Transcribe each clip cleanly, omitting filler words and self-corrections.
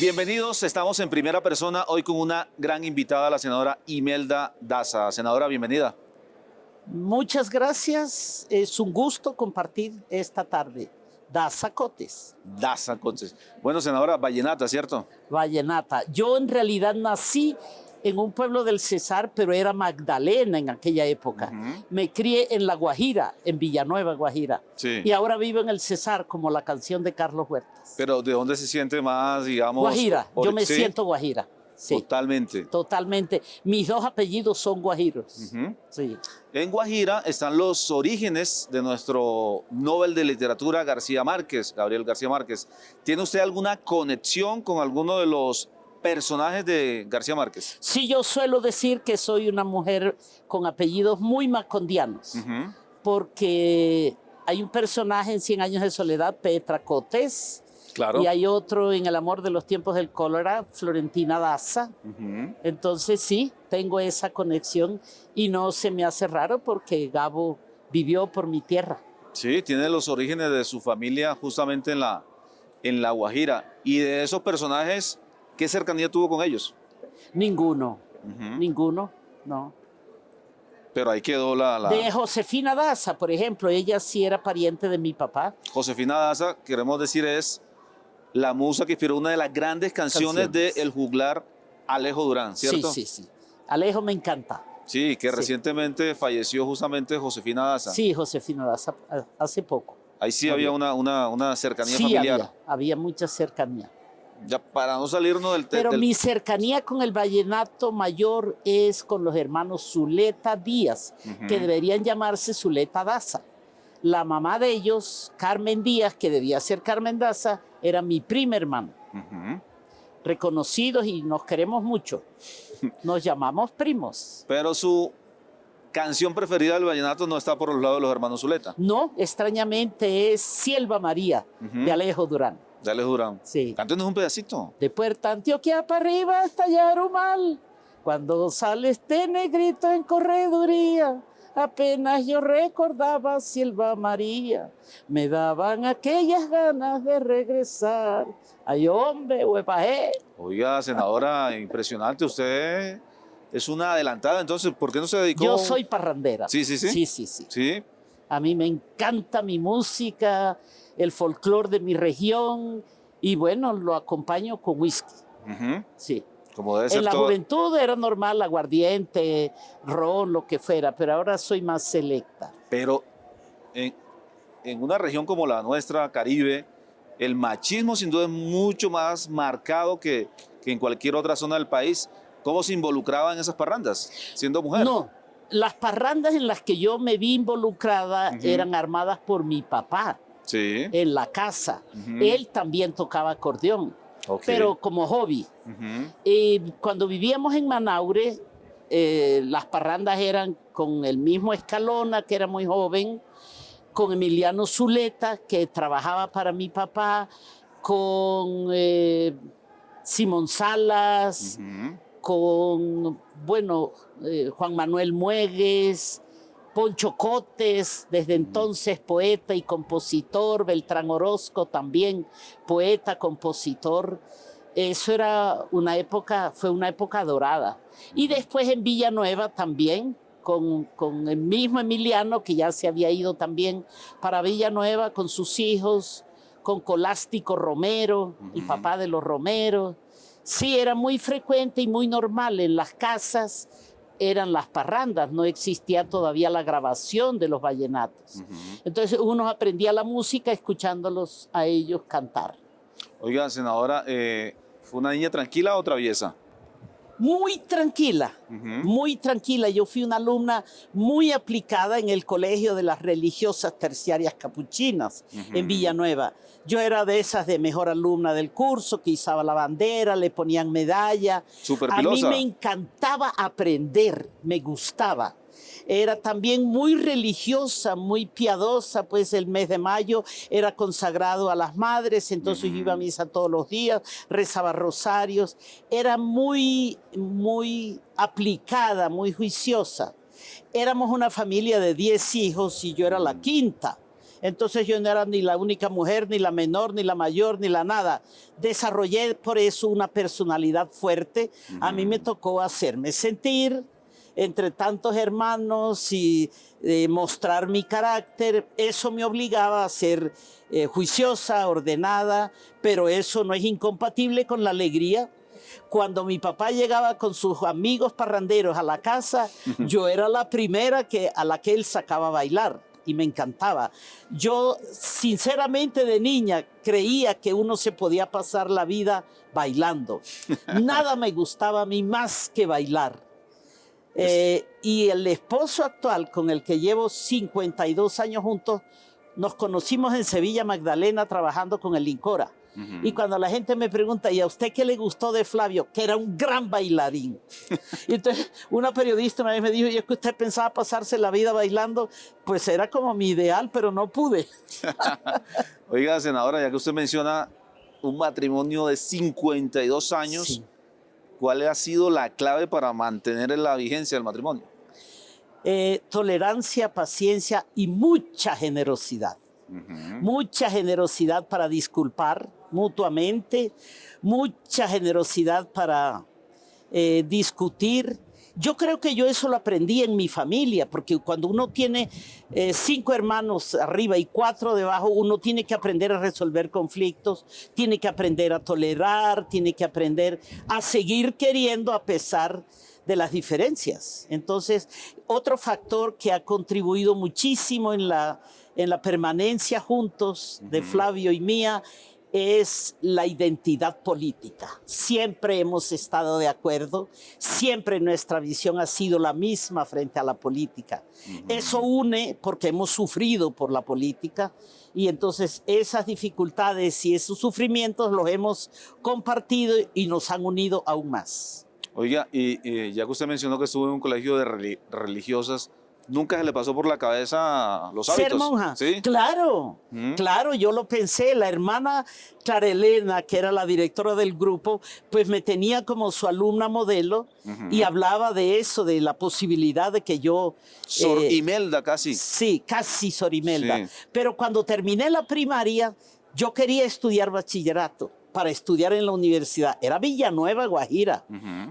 Bienvenidos, estamos en primera persona hoy con una gran invitada, la senadora Imelda Daza. Senadora, bienvenida. Muchas gracias, es un gusto compartir esta tarde. Daza Cotes, Daza, entonces. Bueno, senadora, vallenata, ¿cierto? vallenata. Yo en realidad nací en un pueblo del Cesar, pero era Magdalena en aquella época. Me crié en La Guajira, en Villanueva, Guajira. Sí. Y ahora vivo en el Cesar, como la canción de Carlos Huertas. Pero ¿de dónde se siente más, digamos? Guajira, yo me sí, siento guajira. Sí, totalmente. totalmente. Mis dos apellidos son guajiros. Sí. En Guajira están los orígenes de nuestro Nobel de Literatura García Márquez, Gabriel García Márquez. ¿Tiene usted alguna conexión con alguno de los personajes de García Márquez? Sí, yo suelo decir que soy una mujer con apellidos muy macondianos, porque hay un personaje en 100 años de soledad, Petra Cotes, Claro. y hay otro en El amor de los tiempos del cólera, Florentina Daza. Entonces sí, tengo esa conexión y no se me hace raro porque Gabo vivió por mi tierra. Sí, tiene los orígenes de su familia justamente en la Guajira. Y de esos personajes, ¿qué cercanía tuvo con ellos? Ninguno, ninguno, no. Pero ahí quedó la... De Josefina Daza, por ejemplo, ella sí era pariente de mi papá. Josefina Daza, queremos decir, es la musa que inspiró una de las grandes canciones de el juglar Alejo Durán, ¿cierto? Sí, sí, sí. Alejo me encanta. Sí, que recientemente falleció justamente Josefina Daza. Sí, Josefina Daza, hace poco. Ahí sí había una cercanía Sí, familiar. había mucha cercanía. Ya para no salirnos del Pero mi cercanía con el vallenato mayor es con los hermanos Zuleta Díaz, que deberían llamarse Zuleta Daza. La mamá de ellos, Carmen Díaz, que debía ser Carmen Daza, era mi prima hermana. Reconocidos y nos queremos mucho. Nos llamamos primos. Pero su canción preferida del vallenato no está por los lados de los hermanos Zuleta. No, extrañamente es Silva María, de Alejo Durán. De Alejo Durán. Sí. Cántenos un pedacito. De Puerta Antioquia para arriba hasta Yarumal, cuando sale este negrito en correduría, apenas yo recordaba a Silva María, me daban aquellas ganas de regresar. Ay, hombre, huepaje. Oiga, senadora, impresionante. Usted es una adelantada, entonces, ¿por qué no se dedicó? Yo soy parrandera. Sí, sí, sí. Sí, sí, sí. Sí. A mí me encanta mi música, el folclore de mi región, y bueno, lo acompaño con whisky. Sí. Como debe ser En la todo. juventud era normal, aguardiente, ron, lo que fuera, pero ahora soy más selecta. Pero en una región como la nuestra, Caribe, el machismo sin duda es mucho más marcado que en cualquier otra zona del país. ¿Cómo se involucraba en esas parrandas, siendo mujer? No, las parrandas en las que yo me vi involucrada eran armadas por mi papá. Sí. En la casa. Él también tocaba acordeón, pero como hobby. Cuando vivíamos en Manaure, las parrandas eran con el mismo Escalona, que era muy joven, con Emiliano Zuleta, que trabajaba para mi papá, con Simón Salas, con, bueno, Juan Manuel Muegues, Poncho Cotes, desde entonces poeta y compositor, Beltrán Orozco también, poeta, compositor. Eso era fue una época dorada. Y después en Villanueva también, con el mismo Emiliano, que ya se había ido también para Villanueva con sus hijos, con Colástico Romero, el papá de los Romeros. Sí, era muy frecuente y muy normal en las casas. Eran las parrandas, no existía todavía la grabación de los vallenatos. Entonces uno aprendía la música escuchándolos a ellos cantar. Oiga, senadora, ¿fue una niña tranquila o traviesa? Muy tranquila, muy tranquila. Yo fui una alumna muy aplicada en el Colegio de las Religiosas Terciarias Capuchinas en Villanueva. Yo era de esas de mejor alumna del curso, que izaba la bandera, le ponían medalla. Súper A pilosa. mí me encantaba aprender, me gustaba. Era también muy religiosa, muy piadosa, pues el mes de mayo era consagrado a las madres, entonces yo iba a misa todos los días, rezaba rosarios, era muy aplicada, muy juiciosa. Éramos una familia de 10 hijos y yo era la quinta. Entonces yo no era ni la única mujer, ni la menor, ni la mayor, ni la nada. Desarrollé por eso una personalidad fuerte. A mí me tocó hacerme sentir entre tantos hermanos y mostrar mi carácter. Eso me obligaba a ser juiciosa, ordenada, pero eso no es incompatible con la alegría. Cuando mi papá llegaba con sus amigos parranderos a la casa, yo era la primera a la que él sacaba a bailar y me encantaba. Yo, sinceramente, de niña creía que uno se podía pasar la vida bailando. Nada me gustaba a mí más que bailar. Y el esposo actual, con el que llevo 52 años juntos, nos conocimos en Sevilla Magdalena trabajando con el Lincora. Y cuando la gente me pregunta, ¿y a usted qué le gustó de Flavio? Que era un gran bailarín. Y entonces una periodista una vez me dijo, ¿y es que usted pensaba pasarse la vida bailando? Pues era como mi ideal, pero no pude. Oiga, senadora, ya que usted menciona un matrimonio de 52 años, sí, ¿cuál ha sido la clave para mantener la vigencia del matrimonio? Tolerancia, paciencia y mucha generosidad. Mucha generosidad para disculpar mutuamente, mucha generosidad para discutir. Yo creo que yo eso lo aprendí en mi familia, porque cuando uno tiene 5 hermanos arriba y 4 debajo, uno tiene que aprender a resolver conflictos, tiene que aprender a tolerar, tiene que aprender a seguir queriendo a pesar de las diferencias. Entonces, otro factor que ha contribuido muchísimo en la permanencia juntos de Flavio y mía es la identidad política. Siempre hemos estado de acuerdo, siempre nuestra visión ha sido la misma frente a la política. Eso une porque hemos sufrido por la política y entonces esas dificultades y esos sufrimientos los hemos compartido y nos han unido aún más. Oiga, y ya que usted mencionó que estuvo en un colegio de religiosas, ¿nunca se le pasó por la cabeza los hábitos? ¿Ser monja? ¿Sí? Claro, claro, yo lo pensé. La hermana Clara Elena, que era la directora del grupo, pues me tenía como su alumna modelo y hablaba de eso, de la posibilidad de que yo... Sor Imelda casi. Sí, casi Sor Imelda. Sí. Pero cuando terminé la primaria, yo quería estudiar bachillerato para estudiar en la universidad. Era Villanueva, Guajira.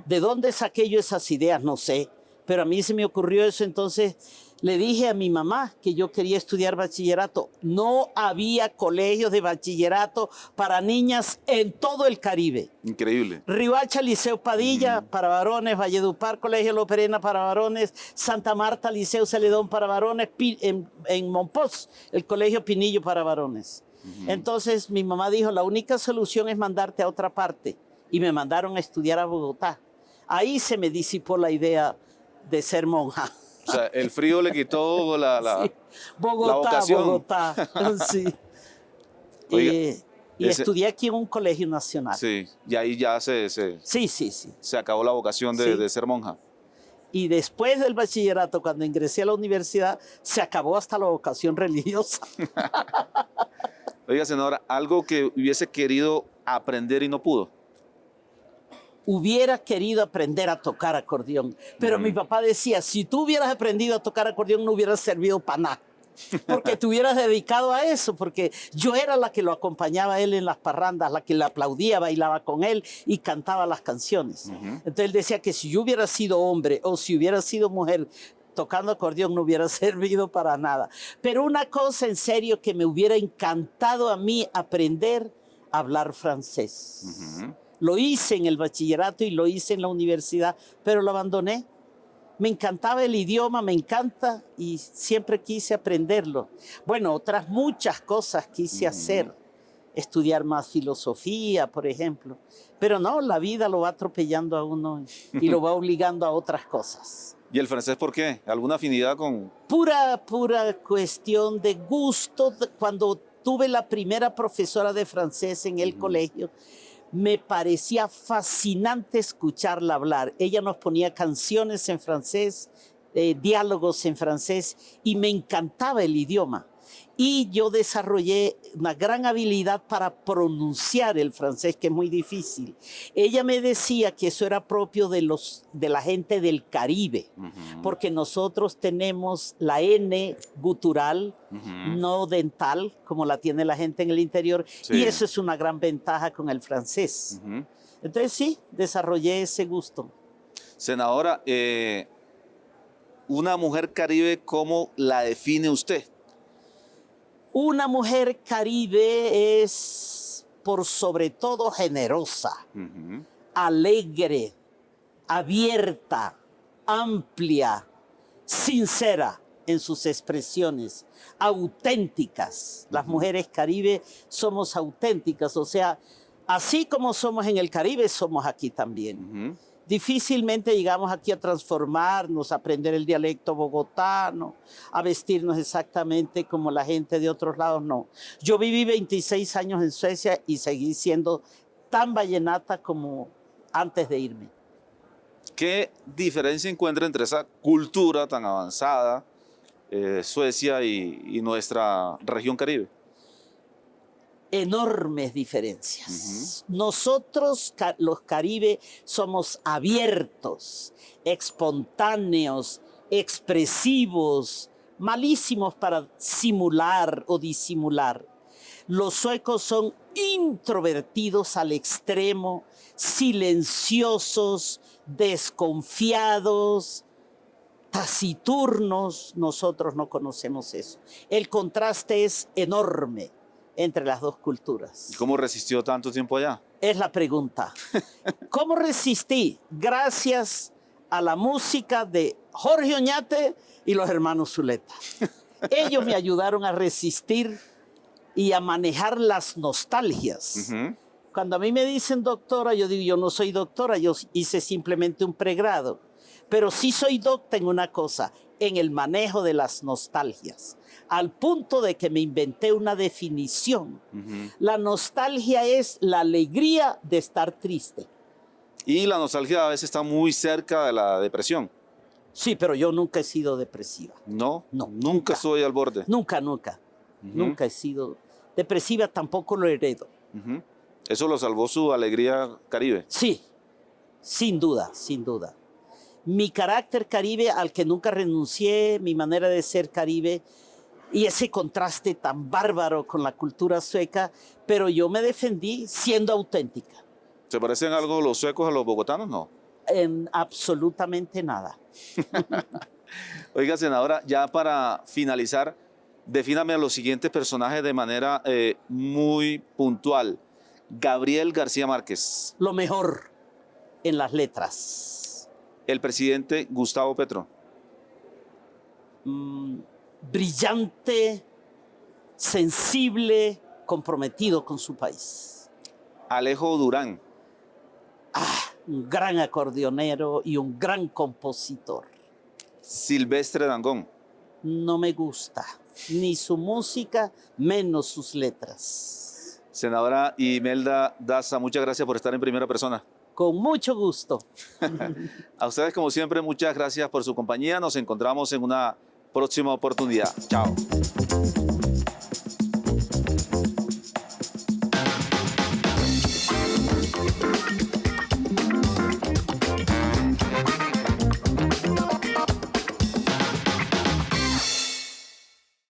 ¿De dónde saqué yo esas ideas? No sé. Pero a mí se me ocurrió eso, entonces le dije a mi mamá que yo quería estudiar bachillerato. No había colegios de bachillerato para niñas en todo el Caribe. Increíble. Riohacha, Liceo Padilla para varones, Valledupar, Colegio La Perena para varones, Santa Marta, Liceo Celedón para varones, en Monpós, el Colegio Pinillo para varones. Entonces mi mamá dijo, la única solución es mandarte a otra parte. Y me mandaron a estudiar a Bogotá. Ahí se me disipó la idea de ser monja. O sea, el frío le quitó sí. Bogotá, la vocación. Bogotá, sí. Oiga, y estudié aquí en un colegio nacional. Sí, y ahí ya se acabó la vocación de ser monja. Y después del bachillerato, cuando ingresé a la universidad, se acabó hasta la vocación religiosa. Oiga, senadora, algo que hubiese querido aprender y no pudo. Hubiera querido aprender a tocar acordeón, pero mi papá decía, si tú hubieras aprendido a tocar acordeón no hubieras servido para nada, porque te hubieras dedicado a eso, porque yo era la que lo acompañaba a él en las parrandas, la que le aplaudía, bailaba con él y cantaba las canciones. Entonces él decía que si yo hubiera sido hombre o si hubiera sido mujer tocando acordeón no hubiera servido para nada. Pero una cosa en serio que me hubiera encantado a mí aprender, hablar francés. Lo hice en el bachillerato y lo hice en la universidad, pero lo abandoné. Me encantaba el idioma, me encanta y siempre quise aprenderlo. Bueno, otras muchas cosas quise hacer. Estudiar más filosofía, por ejemplo. Pero no, la vida lo va atropellando a uno y lo va obligando a otras cosas. ¿Y el francés por qué? ¿Alguna afinidad con...? Pura cuestión de gusto. Cuando tuve la primera profesora de francés en el colegio, me parecía fascinante escucharla hablar. Ella nos ponía canciones en francés, diálogos en francés, y me encantaba el idioma. Y yo desarrollé una gran habilidad para pronunciar el francés, que es muy difícil. Ella me decía que eso era propio de la gente del Caribe, porque nosotros tenemos la N gutural, no dental, como la tiene la gente en el interior, y eso es una gran ventaja con el francés. Entonces sí, desarrollé ese gusto. Senadora, una mujer caribe, ¿cómo la define usted? Una mujer caribe es por sobre todo generosa, alegre, abierta, amplia, sincera en sus expresiones, auténticas. Las mujeres caribe somos auténticas, o sea, así como somos en el Caribe, somos aquí también. Difícilmente llegamos aquí a transformarnos, a aprender el dialecto bogotano, a vestirnos exactamente como la gente de otros lados, no. Yo viví 26 años en Suecia y seguí siendo tan vallenata como antes de irme. ¿Qué diferencia encuentra entre esa cultura tan avanzada, Suecia y nuestra región Caribe? Enormes diferencias. Nosotros, los Caribe, somos abiertos, espontáneos, expresivos, malísimos para simular o disimular. Los suecos son introvertidos al extremo, silenciosos, desconfiados, taciturnos. Nosotros no conocemos eso. El contraste es enorme entre las dos culturas. ¿Y cómo resistió tanto tiempo allá? Es la pregunta. ¿Cómo resistí? Gracias a la música de Jorge Oñate y los hermanos Zuleta. Ellos me ayudaron a resistir y a manejar las nostalgias. Cuando a mí me dicen doctora, yo digo, yo no soy doctora, yo hice simplemente un pregrado. Pero sí soy docta en una cosa, en el manejo de las nostalgias, al punto de que me inventé una definición. La nostalgia es la alegría de estar triste. Y la nostalgia a veces está muy cerca de la depresión. Sí, pero yo nunca he sido depresiva. ¿No? No. Nunca estoy al borde. Nunca. Nunca he sido depresiva, tampoco lo heredo. ¿Eso lo salvó su alegría caribe? Sí, sin duda, sin duda. Mi carácter caribe al que nunca renuncié, mi manera de ser caribe y ese contraste tan bárbaro con la cultura sueca, pero yo me defendí siendo auténtica. ¿Se parecen algo los suecos a los bogotanos? No. En absolutamente nada. Oiga, senadora, ya para finalizar, defíname a los siguientes personajes de manera muy puntual. Gabriel García Márquez. Lo mejor en las letras. El presidente Gustavo Petro. Brillante, sensible, comprometido con su país. Alejo Durán. Un gran acordeonero y un gran compositor. Silvestre Dangond. No me gusta ni su música, menos sus letras. Senadora Imelda Daza, muchas gracias por estar en primera persona. Con mucho gusto. A ustedes, como siempre, muchas gracias por su compañía. Nos encontramos en una próxima oportunidad. Chao.